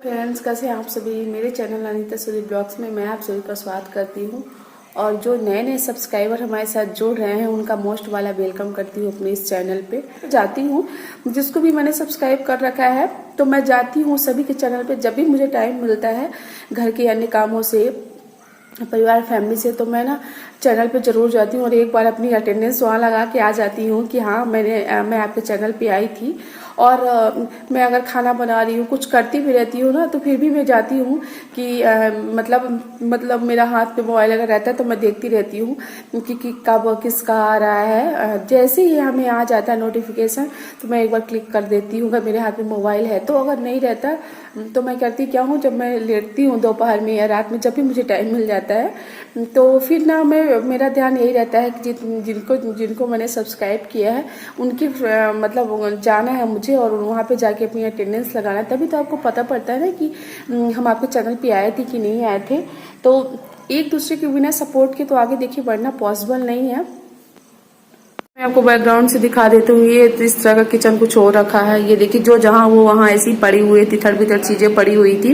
Friends, कैसे हैं आप सभी। मेरे चैनल अनीता सूरी ब्लॉग्स में मैं आप सभी का स्वागत करती हूं और जो नए नए सब्सक्राइबर हमारे साथ जुड़ रहे हैं उनका मोस्ट वाला वेलकम करती हूं अपने इस चैनल पे। जाती हूं जिसको भी मैंने सब्सक्राइब कर रखा है तो मैं जाती हूं सभी के चैनल पे जब भी मुझे टाइम मिलता है घर के अन्य कामों से, परिवार फैमिली से, तो मैं ना चैनल पे जरूर जाती हूँ और एक बार अपनी अटेंडेंस वहाँ लगा के आ जाती हूँ कि हाँ मैं आपके चैनल पे आई थी। और मैं अगर खाना बना रही हूँ, कुछ करती भी रहती हूँ ना, तो फिर भी मैं जाती हूँ कि मतलब मेरा हाथ पे मोबाइल अगर रहता है तो मैं देखती रहती हूँ कि कब किसका आ रहा है। जैसे ही हमें आ जाता है नोटिफिकेशन तो मैं एक बार क्लिक कर देती हूँ अगर मेरे हाथ में मोबाइल है तो। अगर नहीं रहता तो मैं करती क्या हूँ, जब मैं लेटती हूँ दोपहर में या रात में, जब भी मुझे टाइम मिल जाता है तो फिर ना मेरा ध्यान यही रहता है कि जिनको मैंने सब्सक्राइब किया है उनकी मतलब जाना है मुझे और वहाँ पे जाके अपनी अटेंडेंस लगाना है। तभी तो आपको पता पड़ता है ना कि हम आपके चैनल पे आए थे कि नहीं आए थे। तो एक दूसरे के बिना सपोर्ट के तो आगे देखिए बढ़ना पॉसिबल नहीं है। मैं आपको बैकग्राउंड से दिखा देती हूँ। ये इस तरह का किचन कुछ हो रखा है। ये देखिए जो जहाँ वो वहाँ ऐसी पड़ी हुई थी, इधर बिधर चीजें पड़ी हुई थी।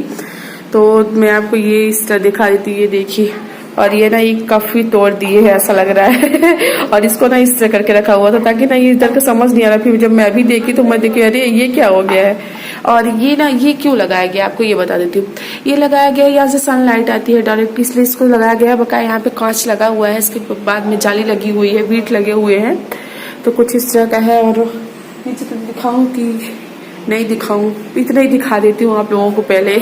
तो मैं आपको ये इस तरह दिखा देती हूँ। ये देखिए, और ये ना ये काफी तोड़ दिए है ऐसा लग रहा है और इसको ना इस तरह करके रखा हुआ था ताकि ना ये इधर का समझ नहीं आ रहा। फिर जब मैं भी देखी तो मैं देखी अरे ये क्या हो गया है। और ये ना ये क्यों लगाया गया आपको ये बता देती हूँ। ये लगाया गया है यहाँ से सनलाइट आती है डायरेक्ट, इसलिए इसको लगाया गया है। बकाया यहाँ पे कांच लगा हुआ है, इसके बाद में जाली लगी हुई है, बीट लगे हुए हैं। तो कुछ इस तरह का है। और नीचे तो दिखाऊं कि नहीं दिखाऊं, इतना ही दिखा देती हूँ आप लोगों को पहले।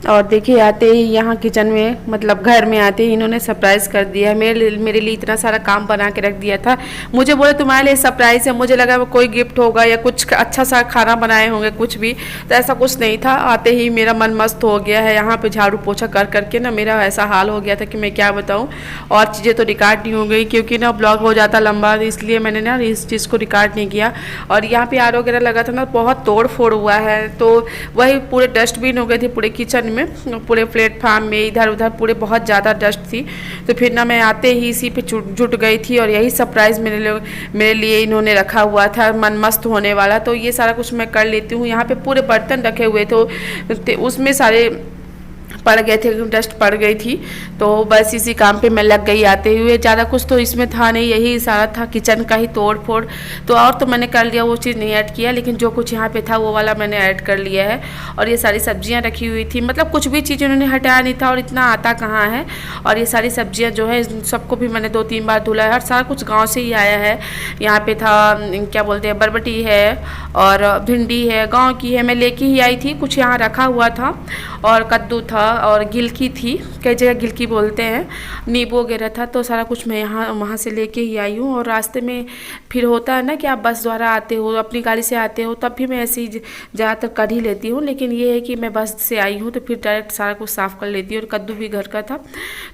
और देखिए आते ही यहाँ किचन में मतलब घर में आते ही इन्होंने सरप्राइज कर दिया है। मेरे लिए इतना सारा काम बना के रख दिया था। मुझे बोले तुम्हारे लिए सरप्राइज है, मुझे लगा वो कोई गिफ्ट होगा या कुछ अच्छा सा खाना बनाए होंगे कुछ भी, तो ऐसा कुछ नहीं था। आते ही मेरा मन मस्त हो गया है। यहाँ पे झाड़ू पोछा कर करके ना मेरा ऐसा हाल हो गया था कि मैं क्या बताऊँ। और चीज़ें तो रिकॉर्ड नहीं हो गई क्योंकि ना ब्लॉग हो जाता लंबा, इसलिए मैंने ना इस चीज़ को रिकॉर्ड नहीं किया। और यहाँ पे आर वगैरह लगा था ना, बहुत तोड़ फोड़ हुआ है। तो वही पूरे डस्टबिन हो गए थे पूरे किचन में, पूरे प्लेटफॉर्म में, इधर उधर पूरे बहुत ज़्यादा डस्ट थी। तो फिर ना मैं आते ही इसी पे जुट गई थी और यही सरप्राइज़ मेरे लिए इन्होंने रखा हुआ था मन मस्त होने वाला। तो ये सारा कुछ मैं कर लेती हूँ। यहाँ पे पूरे बर्तन रखे हुए थे, उसमें सारे पड़ गए थे, डस्ट पड़ गई थी। तो बस इसी काम पे मैं लग गई आते हुए। ज़्यादा कुछ तो इसमें था नहीं, यही सारा था किचन का ही तोड़ फोड़। तो और तो मैंने कर लिया, वो चीज़ नहीं ऐड किया, लेकिन जो कुछ यहाँ पे था वो वाला मैंने ऐड कर लिया है। और ये सारी सब्जियाँ रखी हुई थी, मतलब कुछ भी चीज़ उन्होंने हटाया नहीं था और इतना आता कहाँ है। और ये सारी सब्जियाँ जो है सबको भी मैंने 2-3 बार धुला है और सारा कुछ गाँव से ही आया है। यहाँ पे था क्या बोलते हैं, बरबटी है और भिंडी है, गाँव की है, मैं लेके ही आई थी। कुछ यहाँ रखा हुआ था और कद्दू था और गिलकी थी, कई जगह गिलकी बोलते हैं, नींबू वगैरह था। तो सारा कुछ मैं यहाँ वहाँ से लेके ही आई हूँ। और रास्ते में फिर होता है ना कि आप बस द्वारा आते हो, अपनी गाड़ी से आते हो, तब भी मैं ऐसे ही ज़्यादातर कर ही लेती हूँ। लेकिन ये है कि मैं बस से आई हूँ तो फिर डायरेक्ट सारा कुछ साफ़ कर लेती हूँ। और कद्दू भी घर का था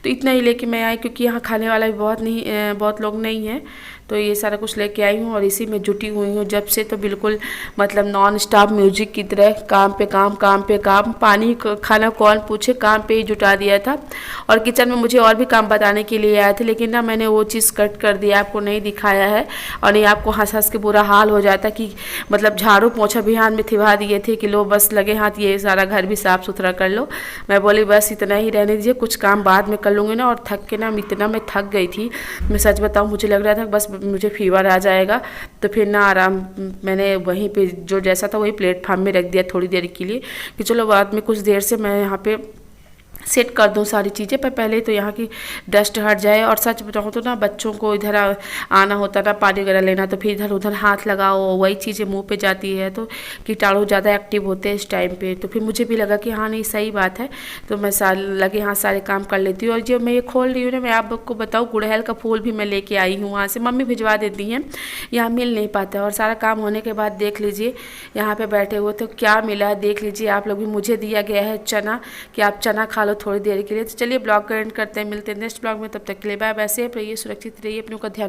तो इतना ही लेके मैं आई, क्योंकि यहाँ खाने वाला भी बहुत लोग नहीं है। तो ये सारा कुछ लेके आई हूँ और इसी में जुटी हुई हूँ जब से। तो बिल्कुल मतलब नॉन स्टॉप म्यूजिक की तरह काम पे काम, काम पे काम। पानी खाना कौन पूछे, काम पे ही जुटा दिया था। और किचन में मुझे और भी काम बताने के लिए आए थे, लेकिन ना मैंने वो चीज़ कट कर दिया, आपको नहीं दिखाया है। और नहीं आपको हंस हंस के बुरा हाल हो जाता कि मतलब झाड़ू पोछा अभियान में थिवा दिए थे कि लो बस लगे हाथ ये सारा घर भी साफ़ सुथरा कर लो। मैं बोली बस इतना ही रहने दीजिए, कुछ काम बाद में कर लूँगी ना। और थक के ना इतना मैं थक गई थी, मैं सच बताऊँ मुझे लग रहा था बस मुझे फीवर आ जाएगा। तो फिर ना आराम मैंने वहीं पे जो जैसा था वही प्लेटफॉर्म में रख दिया थोड़ी देर के लिए कि चलो बाद में कुछ देर से मैं यहाँ पे सेट कर दूँ सारी चीज़ें, पर पहले तो यहाँ की डस्ट हट जाए। और सच बताऊँ तो ना बच्चों को इधर आना होता ना पानी वगैरह लेना, तो फिर इधर उधर हाथ लगाओ, वही चीज़ें मुंह पे जाती है, तो कीटाणु ज़्यादा एक्टिव होते हैं इस टाइम पे। तो फिर मुझे भी लगा कि हाँ नहीं सही बात है। तो मैं लगे हाँ सारे काम कर लेती हूँ। और जो मैं ये खोल रही हूँ ना, मैं आपको बताऊँ गुड़हल का फूल भी मैं लेके आई हूँ वहाँ से, मम्मी भिजवा देती हैं, यहाँ मिल नहीं पाता। और सारा काम होने के बाद देख लीजिए यहाँ पे बैठे हुए तो क्या मिला है देख लीजिए आप लोग भी। मुझे दिया गया है चना कि आप चना खा लो थोड़ी देर के लिए। तो चलिए ब्लॉग का एंड करते हैं, मिलते हैं नेक्स्ट ब्लॉग में। तब तक के लिए बाय बाय, सेफ रहिए, सुरक्षित रहिए, अपनों का ध्यान रखिए।